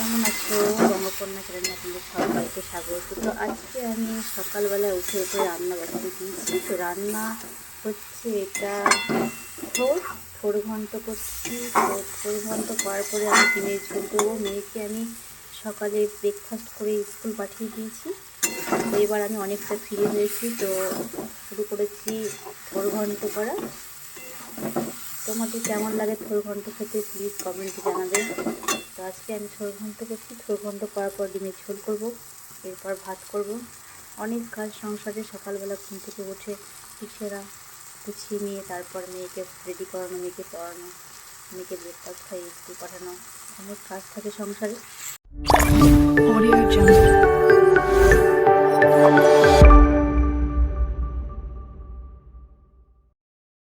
কেমন আছো? বঙ্গকন্যা চ্যানেলে আপনাদের সবাইকে স্বাগত। তো আজকে আমি সকালবেলায় উঠে রান্না বসাতে দিয়েছি। তো রান্না হচ্ছে এটা থোড় ঘন্ট করছি। তো থোড় ঘন্ট করার পরে আমি ডিমের ঝোল করবো। মেয়েকে আমি সকালে ব্রেকফাস্ট করে স্কুল পাঠিয়ে দিয়েছি। তো এবার আমি অনেকটা ফ্রি হয়েছি, তো শুরু করেছি থোড় ঘন্ট করা। তোমাদের কেমন লাগে থোড় ঘন্ট খেতে প্লিজ কমেন্টে জানাবে। তো আজকে আমি থোড় ঘন্ট করছি। থোড় ঘন্ট করার পর ডিমের ঝোল করব, এরপর ভাত করব। অনেক কাজ সংসারে, সকালবেলা ঘুম থেকে উঠে পিছেরা গুছিয়ে নিয়ে তারপর মেয়েকে রেডি করানো, মেয়েকে পড়ানো, মেয়েকে ব্রেকফাস্ট খাইয়ে স্কুল পাঠানো, অনেক কাজ থাকে সংসারে।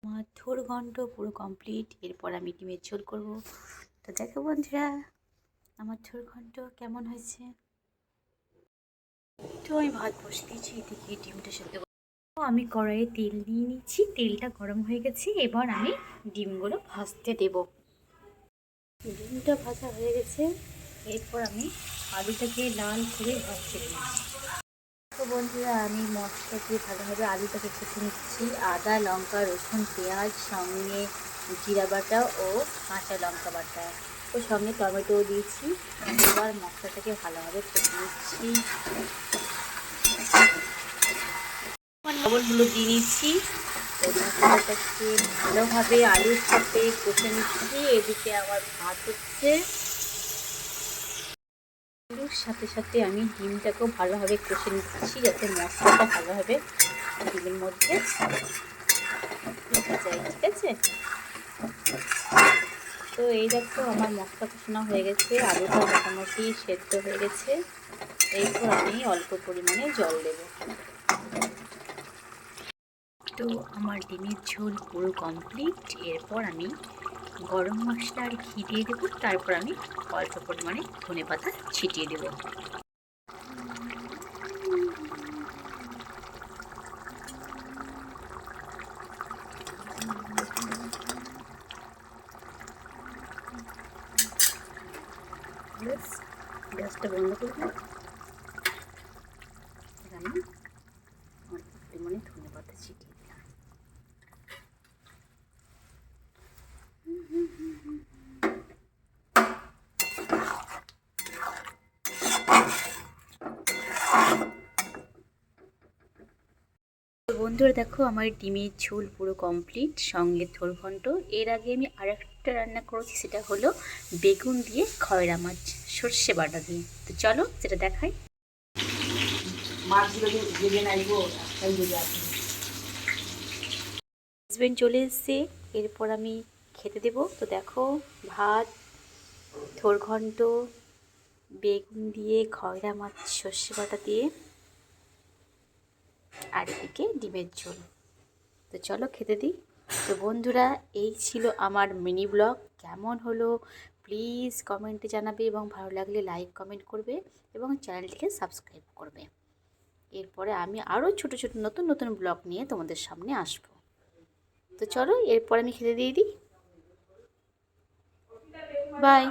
আমার থোড় ঘন্ট পুরো কমপ্লিট। এরপর আমি ডিমের ঝোল করব। তো দেখো বন্ধুরা আমার থোড় ঘন্ট কেমন হয়েছে। তো আমি ভাত বসিয়ে দিয়েছি, এদিকে ডিমটা সেদ্ধ। আমি কড়াইয়ে তেল নিয়ে নিচ্ছি, তেলটা গরম হয়ে গেছে। এবার আমি ডিমগুলো ভাজতে দেব। ডিমটা ভাজা হয়ে গেছে, এরপর আমি আলুটাকে লাল করে ভাজতে দিচ্ছি। তো বন্ধুরা আমি মশলা দিয়ে ভালোভাবে আলুটাকে কষে নিচ্ছি। আদা, লঙ্কা, রসুন, পেঁয়াজ, সঙ্গে জিরা বাটা ও কাঁচা লঙ্কা বাটা, তো সঙ্গে টমেটোও দিয়েছি। এবার মশলাটাকে ভালোভাবে কষে নিচ্ছি। লবণ হলুদ দিয়ে নিচ্ছি। তো মশলাটাকে ভালোভাবে আলুর সাথে কষে নিচ্ছি। এদিকে আমার ভাত হচ্ছে। আলুর সাথে সাথে আমি ডিমটাকেও ভালোভাবে কষে নিচ্ছি, যাতে মশলাটা ভালোভাবে ডিমের মধ্যে ঢুকে যায়। ঠিক আছে, তো এই দেখো আমার মশলা কষানো হয়ে গেছে, আলুটা মোটামুটি সেদ্ধ হয়ে গেছে। এরপর আমি অল্প পরিমাণে জল দেব। তো আমার ডিমের ঝোল পুরো কমপ্লিট। এরপর আমি গরম মশলা আর ঘি দিয়ে দেবো। তারপর আমি অল্প পরিমাণে ধনেপাতা ছিটিয়ে দেবো। গ্যাসটা বন্ধ করবো। আমি অল্প পরিমাণে ধনেপাতা ছিটিয়ে দিলাম। বন্ধুরা দেখো আমার ডিমের ঝোল পুরো কমপ্লিট, সঙ্গে থোড় ঘন্ট। এর আগে আমি আরেকটা রান্না করেছি, সেটা হলো বেগুন দিয়ে খয়রা মাছ সর্ষে বাটা দিয়ে। তো চলো সেটা দেখাই। হাজবেন্ড চলে এসছে, এরপর আমি খেতে দেব। তো দেখো ভাত, থোড় ঘন্ট, বেগুন দিয়ে খয়রা মাছ সর্ষে বাটা দিয়ে, আর এদিকে ডিমের ঝোল। তো চলো খেতে দিই। তো বন্ধুরা এই ছিল আমার মিনি ব্লগ। কেমন হলো প্লিজ কমেন্টে জানাবে, এবং ভালো লাগলে লাইক কমেন্ট করবে এবং চ্যানেলটিকে সাবস্ক্রাইব করবে। এরপরে আমি আরও ছোট ছোট নতুন নতুন ব্লগ নিয়ে তোমাদের সামনে আসবো। তো চলো এরপর আমি খেতে দিয়ে দিই। বাই।